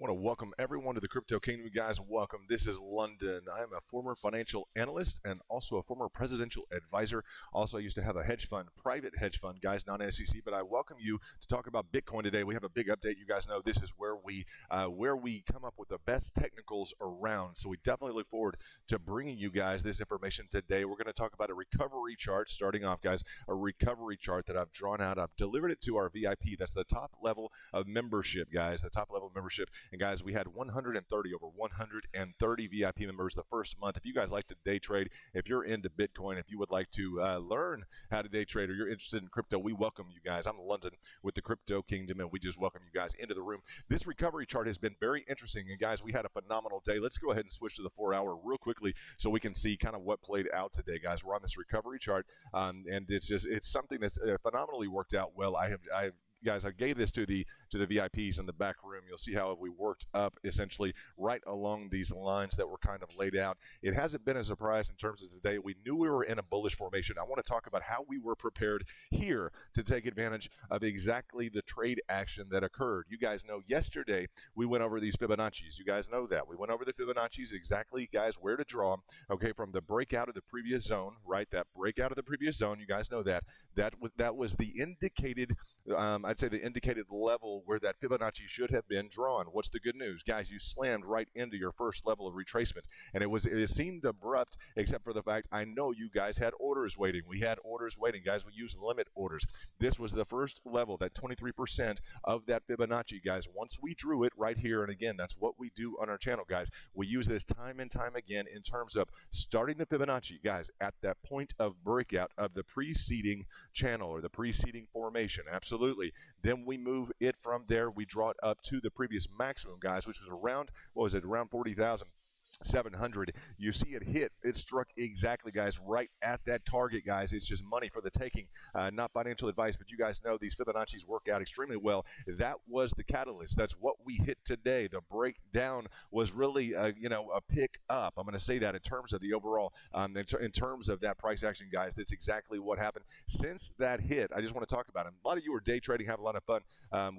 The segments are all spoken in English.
want to welcome everyone to the Crypto Kingdom. Guys, welcome. This is London. I am a former financial analyst and also a former presidential advisor. Also, I used to have a hedge fund, private hedge fund, guys, non-SEC. But I welcome you to talk about Bitcoin today. We have a big update. You guys know this is where we come up with the best technicals around. So we definitely look forward to bringing you guys this information today. We're going to talk about a recovery chart. Starting off, guys, a recovery chart that I've drawn out. I've delivered it to our VIP. That's the top level of membership, guys. The top level of membership. And guys, we had over 130 VIP members the first month. If you guys like to day trade, if you're into Bitcoin, if you would like to learn how to day trade, or you're interested in crypto, we welcome you guys. I'm in London with the Crypto Kingdom, and we just welcome you guys into the room. This recovery chart has been very interesting, and guys, we had a phenomenal day. Let's go ahead and switch to the 4-hour real quickly so we can see kind of what played out today, guys. We're on this recovery chart, and it's something that's phenomenally worked out well. Guys, I gave this to the VIPs in the back room. You'll see how we worked up essentially right along these lines that were kind of laid out. It hasn't been a surprise in terms of today. We knew we were in a bullish formation. I want to talk about how we were prepared here to take advantage of exactly the trade action that occurred. You guys know yesterday we went over these Fibonacci's. You guys know that. We went over the Fibonacci's exactly, guys, where to draw them. Okay, from the breakout of the previous zone, right? That breakout of the previous zone, you guys know that. That was the indicated, I'd say the indicated level where that Fibonacci should have been drawn. What's the good news? Guys, you slammed right into your first level of retracement. And it seemed abrupt, except for the fact I know you guys had orders waiting. We had orders waiting. Guys, we used limit orders. This was the first level, that 23% of that Fibonacci, guys. Once we drew it right here, and again, that's what we do on our channel, guys. We use this time and time again in terms of starting the Fibonacci, guys, at that point of breakout of the preceding channel or the preceding formation. Absolutely. Then we move it from there. We draw it up to the previous maximum, guys, which was around, what was it, around 40,700. You see it hit. It struck exactly, guys, right at that target, guys. It's just money for the taking, not financial advice, but you guys know these Fibonacci's work out extremely well. That was the catalyst. That's what we hit today. The breakdown was really, a pick up. I'm going to say that in terms of the overall, in terms of that price action, guys. That's exactly what happened. Since that hit, I just want to talk about it. A lot of you are day trading, have a lot of fun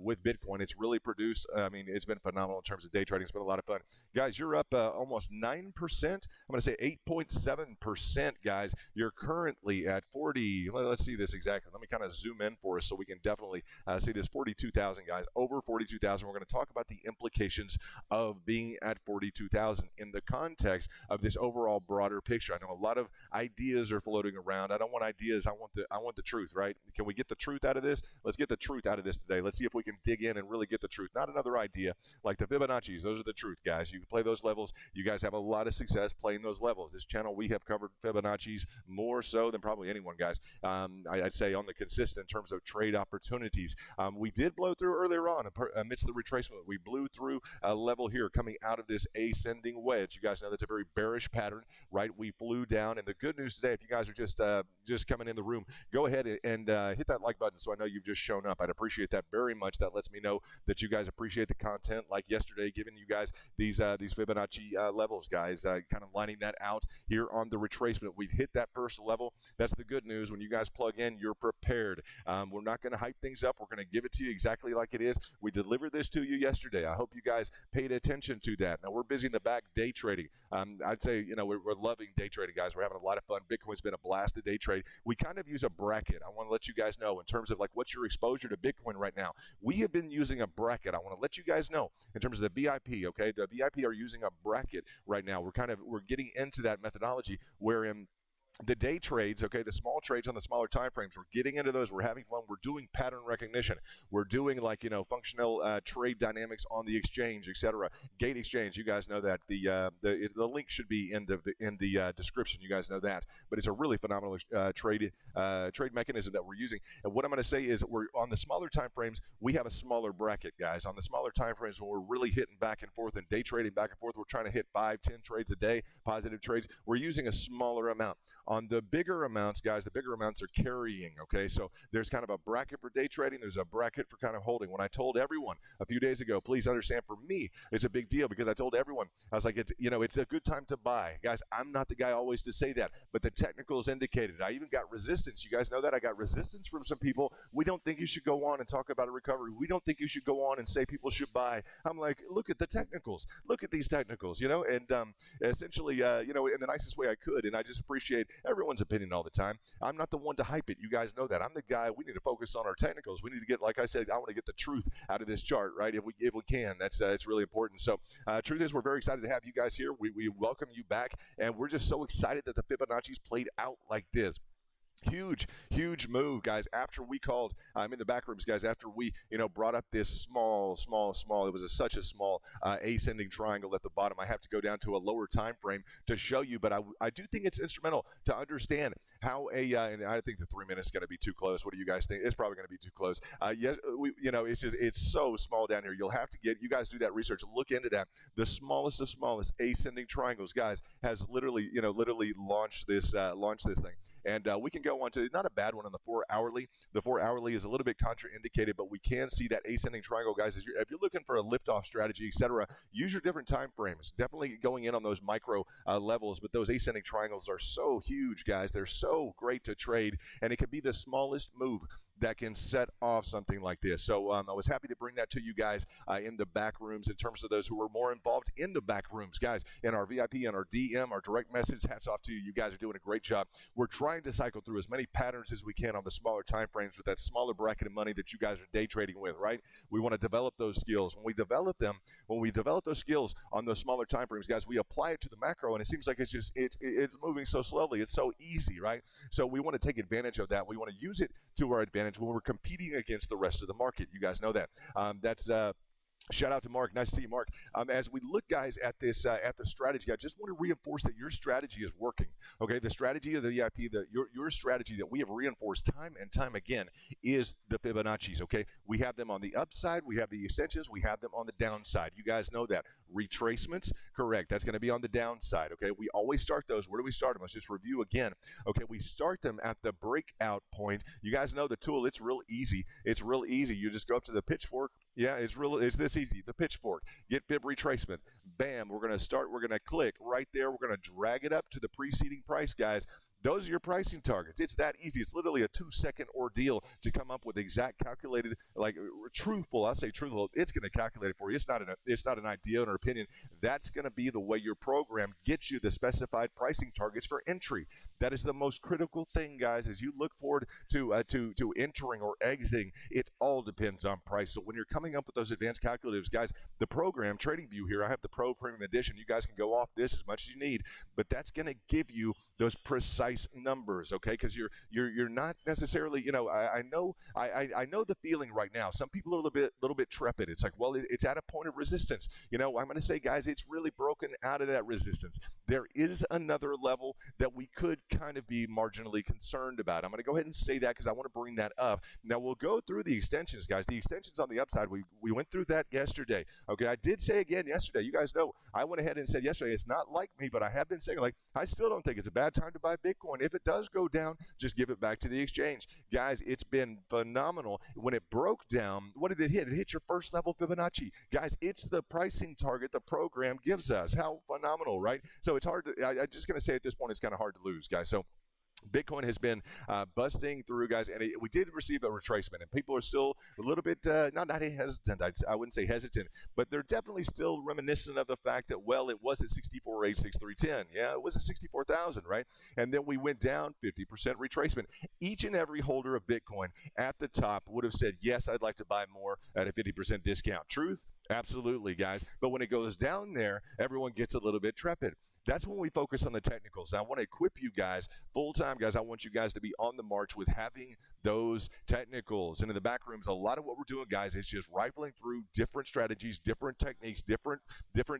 with Bitcoin. It's really produced. I mean, it's been phenomenal in terms of day trading. It's been a lot of fun. Guys, you're up almost 9%. I'm going to say 8.7%, guys. You're currently at 40. Let's see this exactly. Let me kind of zoom in for us so we can definitely see this 42,000, guys. Over 42,000. We're going to talk about the implications of being at 42,000 in the context of this overall broader picture. I know a lot of ideas are floating around. I don't want ideas. I want the truth, right? Can we get the truth out of this? Let's get the truth out of this today. Let's see if we can dig in and really get the truth. Not another idea like the Fibonacci's. Those are the truth, guys. You can play those levels. You guys have a lot of success playing those levels. This channel, we have covered Fibonacci's more so than probably anyone, guys. I'd say on the consistent in terms of trade opportunities. We did blow through earlier on amidst the retracement. We blew through a level here coming out of this ascending wedge. You guys know that's a very bearish pattern, right? We flew down, and the good news today, if you guys are just coming in the room, go ahead and hit that like button so I know you've just shown up. I'd appreciate that very much. That lets me know that you guys appreciate the content, like yesterday, giving you guys these Fibonacci levels, guys, kind of lining that out here on the retracement. We've hit that first level. That's the good news. When you guys plug in, you're prepared. We're not going to hype things up. We're going to give it to you exactly like it is. We delivered this to you yesterday. I hope you guys paid attention to that. Now, we're busy in the back day trading. I'd say, we're loving day trading, guys. We're having a lot of fun. Bitcoin's been a blast to day trade. We kind of use a bracket. I want to let you guys know in terms of like what's your exposure to Bitcoin right now. We have been using a bracket. I want to let you guys know in terms of the VIP, okay? The VIP are using a bracket right now. We're getting into that methodology wherein the day trades, okay, the small trades on the smaller time frames, we're getting into those. We're having fun. We're doing pattern recognition. We're doing functional trade dynamics on the exchange, etc. Gate exchange. You guys know that the link should be in the description. You guys know that. But it's a really phenomenal trade mechanism that we're using. And what I'm going to say is we're on the smaller time frames. We have a smaller bracket, guys. On the smaller time frames, when we're really hitting back and forth and day trading back and forth, we're trying to hit 5-10 trades a day, positive trades. We're using a smaller amount. On the bigger amounts, guys, the bigger amounts are carrying, okay? So there's kind of a bracket for day trading. There's a bracket for kind of holding. When I told everyone a few days ago, please understand, for me, it's a big deal because I told everyone, I was like, it's a good time to buy. Guys, I'm not the guy always to say that, but the technicals indicated. I even got resistance. You guys know that? I got resistance from some people. We don't think you should go on and talk about a recovery. We don't think you should go on and say people should buy. I'm like, look at the technicals. Look at these technicals, and essentially, in the nicest way I could, and I just appreciate everyone's opinion all the time. I'm not the one to hype it. You guys know that. I'm the guy. We need to focus on our technicals. We need to get, like I said, I want to get the truth out of this chart, right? If we can, it's really important. So, truth is, we're very excited to have you guys here. We welcome you back, and we're just so excited that the Fibonacci's played out like this. Huge move, guys. After we called, I'm in the back rooms, guys. After we, brought up this small. It was such a small ascending triangle at the bottom. I have to go down to a lower time frame to show you, but I do think it's instrumental to understand how and I think the 3 minutes is going to be too close. What do you guys think? It's probably going to be too close. Yes, it's so small down here. You'll have to you guys do that research. Look into that. The smallest of smallest ascending triangles, guys, has literally launched this thing. And we can go on to not a bad one on the 4 hourly. The 4 hourly is a little bit contraindicated, but we can see that ascending triangle, guys. If you're looking for a liftoff strategy, etc., use your different time frames. Definitely going in on those micro levels, but those ascending triangles are so huge, guys. They're so great to trade, and it could be the smallest move that can set off something like this. So I was happy to bring that to you guys in the back rooms in terms of those who are more involved in the back rooms. Guys, in our VIP and our DM, our direct message, hats off to you. You guys are doing a great job. We're trying to cycle through as many patterns as we can on the smaller time frames with that smaller bracket of money that you guys are day trading with, right? We want to develop those skills. When we develop those skills on those smaller time frames, guys, we apply it to the macro, and it seems like it's moving so slowly. It's so easy, right? So we want to take advantage of that. We want to use it to our advantage when we're competing against the rest of the market. You guys know that. Shout out to Mark. Nice to see you, Mark. As we look, guys, at this at the strategy, I just want to reinforce that your strategy is working. Okay, the strategy of the VIP, your strategy that we have reinforced time and time again is the Fibonacci's. Okay, we have them on the upside, we have the extensions, we have them on the downside. You guys know that. Retracements, correct. That's going to be on the downside. Okay, we always start those. Where do we start them? Let's just review again. Okay, we start them at the breakout point. You guys know the tool. It's real easy. It's real easy. You just go up to the pitchfork. Yeah, it's this easy. The pitchfork, get fib retracement. Bam, we're going to click right there. We're going to drag it up to the preceding price, guys. Those are your pricing targets. It's that easy. It's literally a 2-second ordeal to come up with exact calculated, truthful. I'll say truthful. It's going to calculate it for you. It's not an idea or an opinion. That's going to be the way your program gets you the specified pricing targets for entry. That is the most critical thing, guys, as you look forward to entering or exiting. It all depends on price. So when you're coming up with those advanced calculatives, guys, the program TradingView here, I have the Pro Premium Edition. You guys can go off this as much as you need, but that's going to give you those precise numbers, okay? Because you're not necessarily, I know the feeling right now. Some people are a little bit trepid. It's like, well, it's at a point of resistance. I'm going to say, guys, it's really broken out of that resistance. There is another level that we could kind of be marginally concerned about. I'm going to go ahead and say that because I want to bring that up. Now we'll go through the extensions, guys. The extensions on the upside, we went through that yesterday. Okay, I did say again yesterday. You guys know I went ahead and said yesterday, it's not like me, but I have been saying, I still don't think it's a bad time to buy Bitcoin. If it does go down, just give it back to the exchange. Guys, it's been phenomenal. When it broke down, what did it hit? It hit your first level Fibonacci. Guys, it's the pricing target the program gives us. How phenomenal, right? So it's hard to, I'm just going to say at this point, it's kind of hard to lose, guys. So Bitcoin has been busting through, guys, and we did receive a retracement, and people are still a little bit, not hesitant, I wouldn't say hesitant, but they're definitely still reminiscent of the fact that, well, it was at 64,863.10. Yeah, it was at 64,000, right? And then we went down 50% retracement. Each and every holder of Bitcoin at the top would have said, yes, I'd like to buy more at a 50% discount. Truth? Absolutely, guys. But when it goes down there, everyone gets a little bit trepid. That's when we focus on the technicals. I want to equip you guys full time, guys. I want you guys to be on the march with having those technicals. And in the back rooms, a lot of what we're doing, guys, is just rifling through different strategies, different techniques, different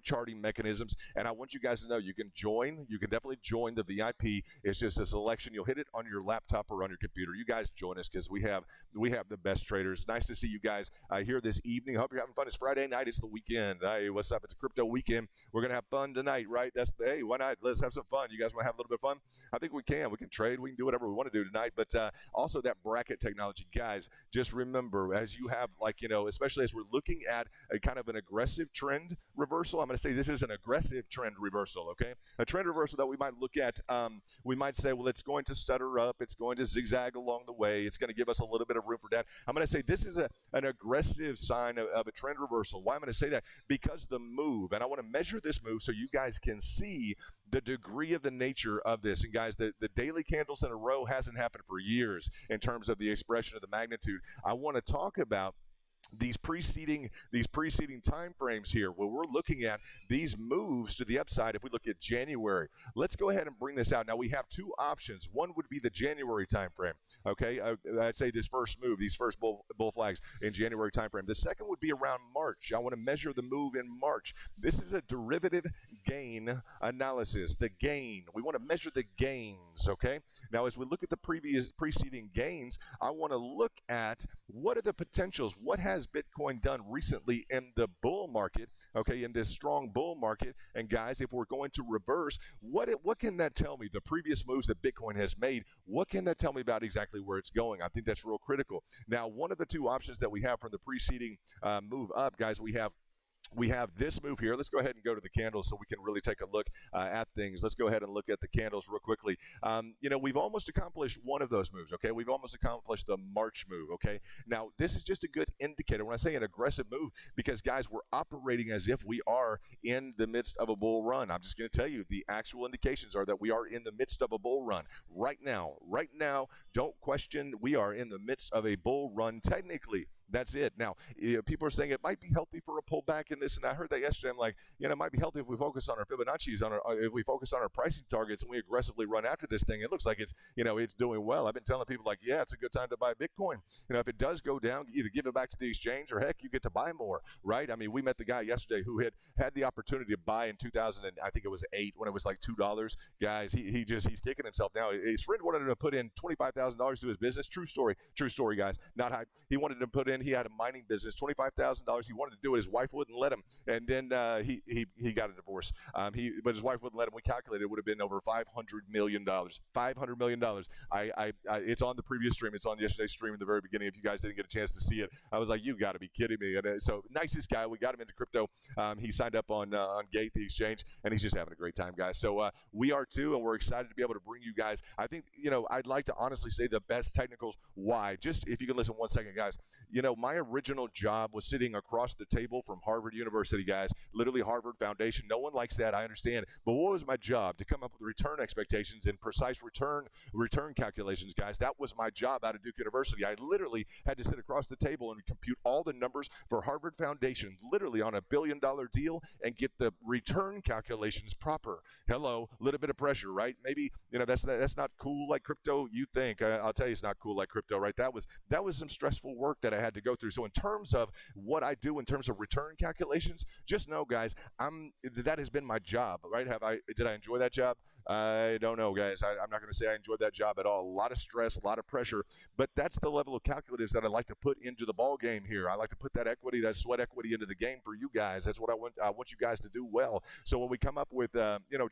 charting mechanisms. And I want you guys to know you can join. You can definitely join the VIP. It's just a selection. You'll hit it on your laptop or on your computer. You guys join us because we have the best traders. Nice to see you guys here this evening. I hope you're having fun. It's Friday night. It's the weekend. Hey, what's up? It's a crypto weekend. We're gonna have fun tonight, right? hey, why not? Let's have some fun. You guys want to have a little bit of fun? I think we can. We can trade. We can do whatever we want to do tonight. But also that bracket technology, guys, just remember, as you have, like, especially as we're looking at a kind of an aggressive trend reversal, I'm going to say this is an aggressive trend reversal, okay? A trend reversal that we might look at, we might say, well, it's going to stutter up. It's going to zigzag along the way. It's going to give us a little bit of room for that. I'm going to say this is an aggressive sign of a trend reversal. Why am I going to say that? Because the move, and I want to measure this move so you guys can see the degree of the nature of this. And guys, the daily candles in a row hasn't happened for years in terms of the expression of the magnitude. I want to talk about these preceding time frames here, where we're looking at these moves to the upside. If we look at January, let's go ahead and bring this out. Now we have two options. One would be the January time frame. Okay, I'd say this first move, these first bull flags in January time frame. The second would be around March. I want to measure the move in March. This is a derivative gain analysis. The gain, we want to measure the gains. Okay, now as we look at the preceding gains, I want to look at what are the potentials. What has Bitcoin done recently in the bull market, okay, in this strong bull market? And guys, if we're going to reverse, what can that tell me? The previous moves that Bitcoin has made, what can that tell me about exactly where it's going? I think that's real critical. Now, one of the two options that we have from the preceding move up, guys, we have this move here. Let's go ahead and go to the candles so we can really take a look at things. Let's go ahead and look at the candles real quickly. We've almost accomplished one of those moves, okay? We've almost accomplished the March move, okay? Now, this is just a good indicator. When I say an aggressive move, because, guys, we're operating as if we are in the midst of a bull run. I'm just going to tell you, the actual indications are that we are in the midst of a bull run right now. Right now, don't question, we are in the midst of a bull run technically. That's it. Now, people are saying it might be healthy for a pullback in this, and I heard that yesterday. I'm like, it might be healthy if we focus on our Fibonacci's, if we focus on our pricing targets, and we aggressively run after this thing. It looks like it's doing well. I've been telling people, like, yeah, it's a good time to buy Bitcoin. If it does go down, either give it back to the exchange, or heck, you get to buy more, right? I mean, we met the guy yesterday who had the opportunity to buy in 2008 when it was like $2. Guys, he's kicking himself now. His friend wanted him to put in $25,000 to his business. True story, guys. Not hype. He wanted to put in. He had a mining business, $25,000. He wanted to do it. His wife wouldn't let him, and then he got a divorce. But his wife wouldn't let him. We calculated it would have been over $500 million. $500 million. It's on the previous stream. It's on yesterday's stream in the very beginning. If you guys didn't get a chance to see it, I was like, you got to be kidding me. And so nicest guy. We got him into crypto. He signed up on Gate, the exchange, and he's just having a great time, guys. So we are too, and we're excited to be able to bring you guys. I think I'd like to honestly say the best technicals. Why? Just if you can listen 1 second, guys. My original job was sitting across the table from Harvard University, guys, literally Harvard Foundation. No one likes that, I understand. But what was my job? To come up with return expectations and precise return calculations, guys. That was my job out of Duke University. I literally had to sit across the table and compute all the numbers for Harvard Foundation, literally on $1 billion deal, and get the return calculations proper. Hello, a little bit of pressure, right? Maybe, that's not cool like crypto. You think. I'll tell you it's not cool like crypto, right? That was some stressful work that I had to go through. So in terms of what I do in terms of return calculations, just know, guys, that has been my job, right? Did I enjoy that job? I don't know, guys. I'm not going to say I enjoyed that job at all. A lot of stress, a lot of pressure, but that's the level of calculatives that I like to put into the ball game here. I like to put that equity, that sweat equity into the game for you guys. That's what I want you guys to do well. So when we come up with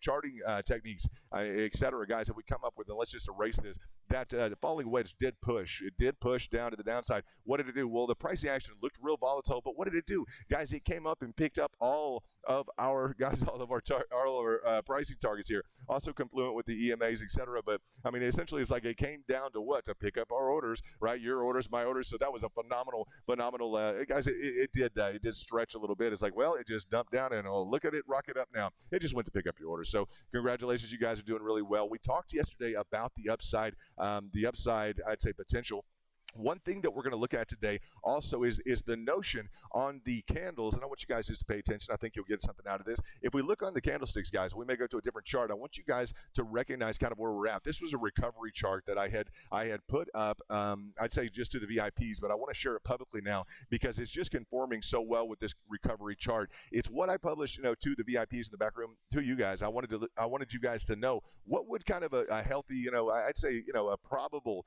charting techniques, etc., guys, if we come up with, and let's just erase this, that falling wedge did push. It did push down to the downside. What did it do? Well, the pricing action looked real volatile, but what did it do? Guys, it came up and picked up all of our pricing targets here. Also confluent with the EMAs, etc. But I mean, essentially, it's like it came down to what? To pick up our orders, right? Your orders, my orders. So that was a phenomenal. Guys, it did stretch a little bit. It's like, well, it just dumped down and look at it, rocket up now. It just went to pick up your orders. So congratulations, you guys are doing really well. We talked yesterday about the upside, I'd say potential. One thing that we're going to look at today also is the notion on the candles, and I want you guys just to pay attention. I think you'll get something out of this. If we look on the candlesticks, guys, we may go to a different chart. I want you guys to recognize kind of where we're at. This was a recovery chart that I had put up, I'd say just to the VIPs, but I want to share it publicly now because it's just conforming so well with this recovery chart. It's what I published, to the VIPs in the back room, to you guys. I wanted you guys to know what would kind of a healthy, I'd say, a probable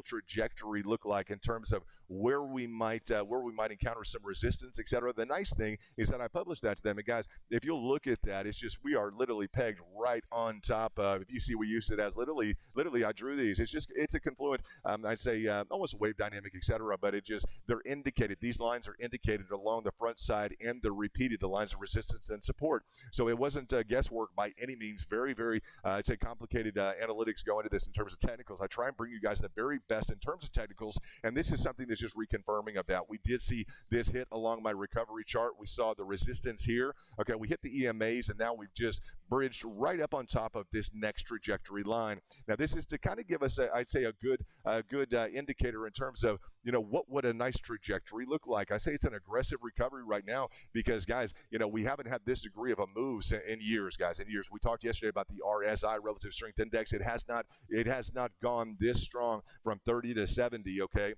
trend trajectory look like in terms of where we might encounter some resistance, etc. The nice thing is that I published that to them, and guys, if you'll look at that, it's just we are literally pegged right on top of. If you see, we used it as literally I drew these. It's a confluent, I'd say almost a wave dynamic, etc. But they're indicated. These lines are indicated along the front side, and they're repeated, the lines of resistance and support. So it wasn't guesswork by any means. Very, very, I'd say complicated analytics go into this in terms of technicals. I try and bring you guys the very best in terms of technicals, and this is something that's just reconfirming of that. We did see this hit along my recovery chart. We saw the resistance here. Okay, we hit the EMAs, and now we've just bridged right up on top of this next trajectory line. Now, this is to kind of give us, I'd say, a good indicator in terms of, what would a nice trajectory look like. I say it's an aggressive recovery right now because, guys, we haven't had this degree of a move in years, guys. In years, we talked yesterday about the RSI, Relative Strength Index. It has not gone this strong from 30 to 70. Okay.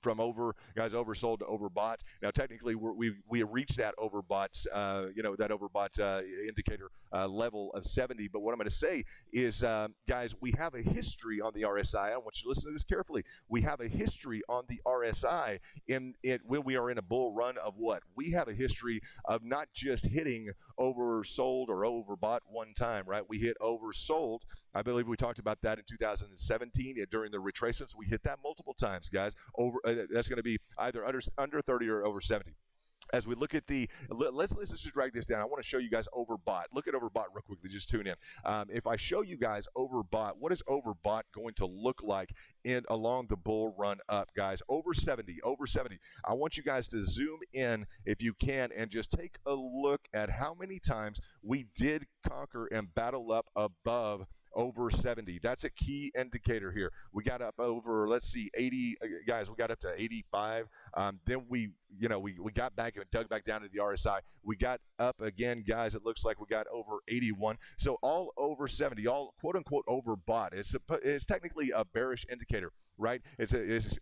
From oversold to overbought. Now, technically, we reached that overbought, that overbought indicator level of 70. But what I'm going to say is, guys, we have a history on the RSI. I want you to listen to this carefully. We have a history on the RSI when we are in a bull run of what? We have a history of not just hitting oversold or overbought one time, right? We hit oversold. I believe we talked about that in 2017 during the retracements. We hit that multiple times, guys. That's going to be either under 30 or over 70. As we look at let's just drag this down. I want to show you guys overbought. Look at overbought real quickly. Just tune in. If I show you guys overbought, what is overbought going to look like along the bull run up, guys? Over 70. I want you guys to zoom in if you can and just take a look at how many times we did conquer and battle up above over 70. That's a key indicator here. We got up over, let's see, 80, guys. We got up to 85. Then we got back and dug back down to the RSI. We got up again, guys. It looks like we got over 81. So all over 70, all quote unquote overbought. It's technically a bearish indicator, right?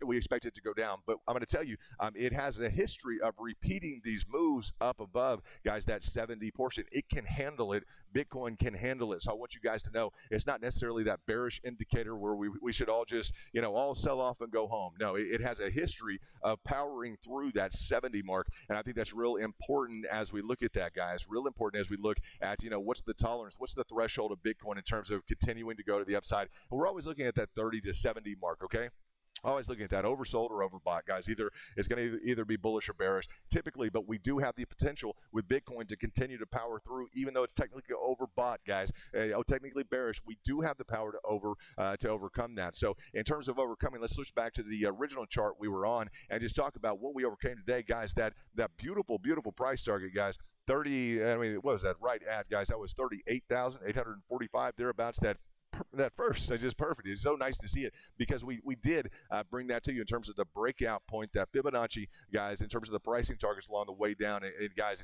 We expect it to go down, but I'm going to tell you, it has a history of repeating these moves up above, guys. That 70 portion, it can handle it. Bitcoin can handle it. So I want you guys to know it's not necessarily that bearish indicator where we should all just all sell off and go home. No, it has a history of powering through that 70 mark, and I think that's real important as we look at that, guys. Real important as we look at what's the tolerance, what's the threshold of Bitcoin in terms of continuing to go to the upside. And we're always looking at that 30 to 70 mark. Okay. Always looking at that oversold or overbought, guys. It's going to either be bullish or bearish, typically, but we do have the potential with Bitcoin to continue to power through, even though it's technically overbought, guys. Technically bearish, we do have the power to overcome that. So, in terms of overcoming, let's switch back to the original chart we were on and just talk about what we overcame today, guys. That beautiful, beautiful price target, guys. 30. I mean, what was that right at, guys? That was 38,845 thereabouts. That first is just perfect. It's so nice to see it because we did bring that to you in terms of the breakout point, that Fibonacci, guys, in terms of the pricing targets along the way down. And guys,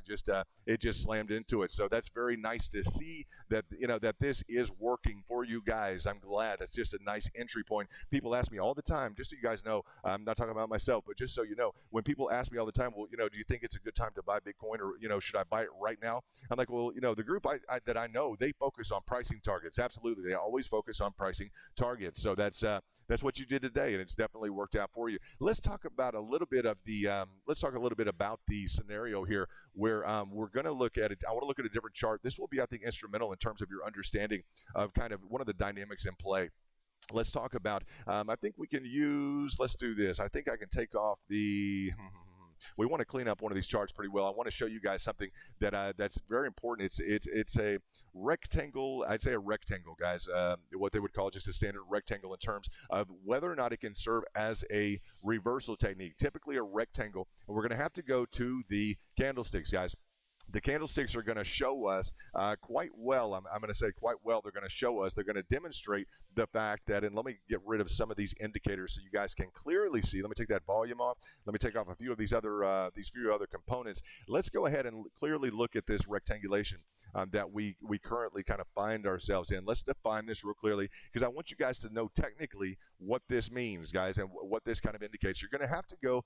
it just slammed into it. So that's very nice to see that that this is working for you guys. I'm glad. That's just a nice entry point. People ask me all the time, just so you guys know, I'm not talking about myself, but just so you know, when people ask me all the time, well, do you think it's a good time to buy Bitcoin, or should I buy it right now? I'm like, well, the group that I know, they focus on pricing targets. Absolutely, they always focus on pricing targets. So that's what you did today, and it's definitely worked out for you. Let's talk about a little bit about the scenario here where we're going to look at it. I want to look at a different chart. This will be, I think, instrumental in terms of your understanding of kind of one of the dynamics in play. Let's talk about, I think we can use, let's do this. I think I can take off the... We want to clean up one of these charts pretty well. I want to show you guys something that's very important. It's a rectangle. I'd say a rectangle, guys. What they would call just a standard rectangle in terms of whether or not it can serve as a reversal technique. Typically a rectangle. And we're going to have to go to the candlesticks, guys. The candlesticks are going to show us quite well. I'm going to say quite well. They're going to show us. They're going to demonstrate the fact that, and let me get rid of some of these indicators so you guys can clearly see. Let me take that volume off. Let me take off a few of these few other components. Let's go ahead and clearly look at this rectangulation that we currently kind of find ourselves in. Let's define this real clearly because I want you guys to know technically what this means, guys, and what this kind of indicates. You're going to have to go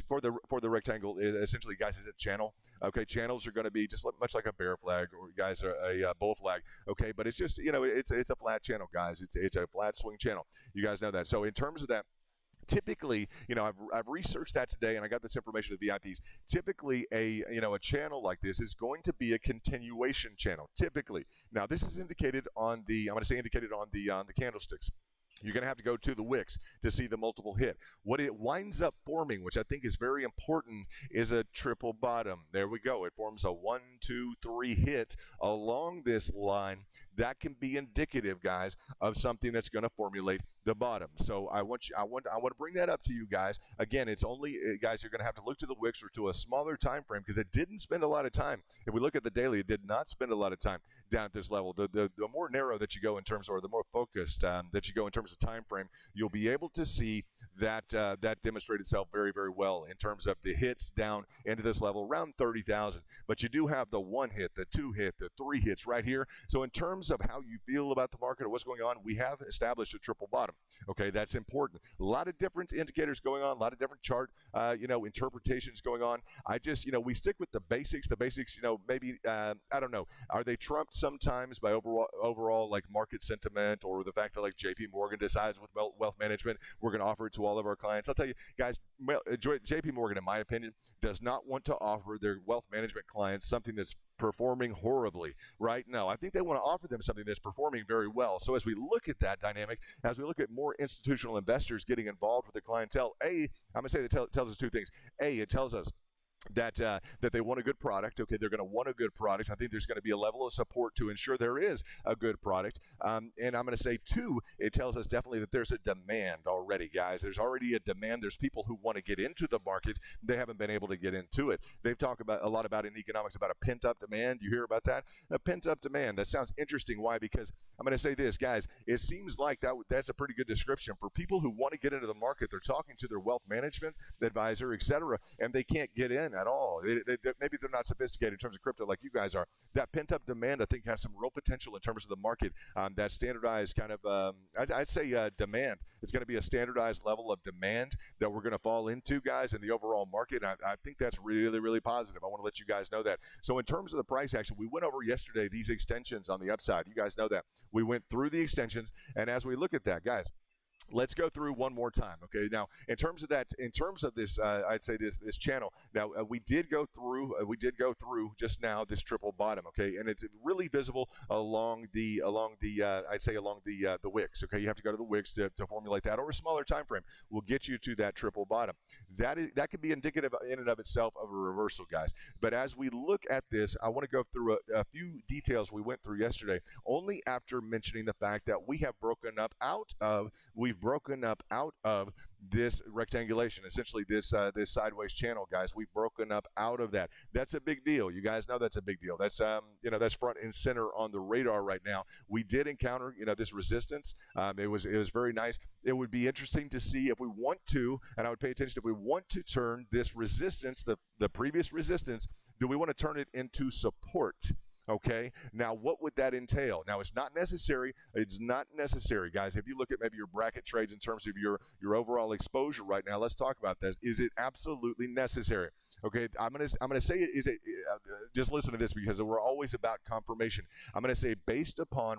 for the rectangle. Essentially, guys, is a channel. Okay, channels are going to be just much like a bear flag or, guys, a bull flag. Okay, but it's just it's a flat channel, guys. It's a flat swing channel. You guys know that. So in terms of that, typically, I've researched that today, and I got this information to the VIPs. Typically, a channel like this is going to be a continuation channel. Typically, now this is indicated on the candlesticks. You're going to have to go to the wicks to see the multiple hit. What it winds up forming, which I think is very important, is a triple bottom. There we go. It forms a 1, 2, 3 hit along this line. That can be indicative, guys, of something that's going to formulate the bottom. So I want to bring that up to you guys. Again, it's only, guys, you're going to have to look to the wicks or to a smaller time frame because it didn't spend a lot of time. If we look at the daily, it did not spend a lot of time down at this level. The more narrow that you go in terms, or the more focused that you go in terms of time frame, you'll be able to see that that demonstrate itself very, very well in terms of the hits down into this level around 30,000. But you do have the 1 hit, the 2 hit, the 3 hits right here. So in terms of how you feel about the market or what's going on, we have established a triple bottom. Okay, that's important. A lot of different indicators going on, a lot of different chart interpretations going on. I just, we stick with the basics. The basics, maybe I don't know, are they trumped sometimes by overall like market sentiment, or the fact that like JP Morgan decides with wealth management we're going to offer it to all of our clients? I'll tell you guys, JP Morgan, in my opinion, does not want to offer their wealth management clients something that's performing horribly, right? No, I think they want to offer them something that's performing very well. So as we look at that dynamic, as we look at more institutional investors getting involved with the clientele, I'm going to say that tells us 2 things. It tells us that they want a good product. Okay, they're going to want a good product. I think there's going to be a level of support to ensure there is a good product. And I'm going to say 2, it tells us definitely that there's a demand already, guys. There's already a demand. There's people who want to get into the market. They haven't been able to get into it. They've talked a lot about in economics about a pent-up demand. You hear about that? A pent-up demand. That sounds interesting. Why? Because I'm going to say this, guys. It seems like that's a pretty good description for people who want to get into the market. They're talking to their wealth management advisor, etc., and they can't get in at all. Maybe they're not sophisticated in terms of crypto like you guys are. That pent-up demand, I think, has some real potential in terms of the market. That standardized kind of, I'd say demand. It's going to be a standardized level of demand that we're going to fall into, guys, in the overall market. I think that's really, really positive. I want to let you guys know that. So in terms of the price action, we went over yesterday these extensions on the upside. You guys know that. We went through the extensions, and as we look at that, guys, let's go through one more time, okay? Now, in terms of this, I'd say this channel. Now, we did go through just now this triple bottom, okay? And it's really visible along the wicks, okay? You have to go to the wicks to formulate that, or a smaller time frame will get you to that triple bottom. That can be indicative in and of itself of a reversal, guys. But as we look at this, I want to go through a few details we went through yesterday, only after mentioning the fact that we've broken up out of this rectangulation, essentially this sideways channel, guys. We've broken up out of that. That's a big deal. You guys know that's a big deal. That's that's front and center on the radar right now. We did encounter this resistance. It was very nice. It would be interesting to see if we want to, and I would pay attention if we want to turn this resistance, the previous resistance, do we want to turn it into support? Okay, now what would that entail? Now, it's not necessary. It's not necessary, guys. If you look at maybe your bracket trades in terms of your overall exposure right now, let's talk about this. Is it absolutely necessary? Okay, I'm gonna say, just listen to this, because we're always about confirmation. I'm gonna say based upon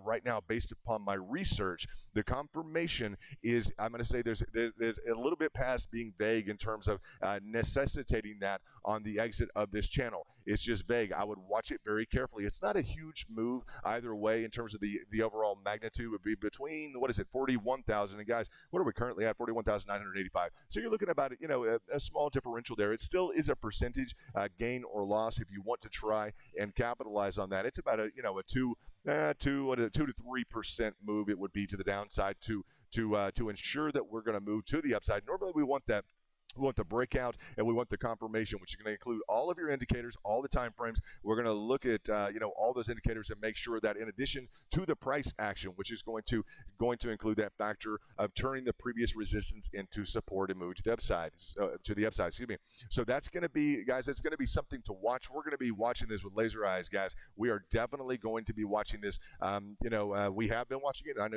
my research, the confirmation is, I'm gonna say there's a little bit past being vague in terms of necessitating that on the exit of this channel. It's just vague. I would watch it very carefully. It's not a huge move either way in terms of the overall magnitude. Would be between, 41,000, and guys, what are we currently at? 41,985. So you're looking about a small differential there. It still is a percentage gain or loss if you want to try and capitalize on that. It's about a 2 to 3% move. It would be to the downside to ensure that we're going to move to the upside. Normally we want that. We want the breakout, and we want the confirmation, which is going to include all of your indicators, all the time frames. We're going to look at all those indicators and make sure that in addition to the price action, which is going to include that factor of turning the previous resistance into support and move to the upside. Excuse me. So that's going to be, guys, that's going to be something to watch. We're going to be watching this with laser eyes, guys. We are definitely going to be watching this. We have been watching it. I know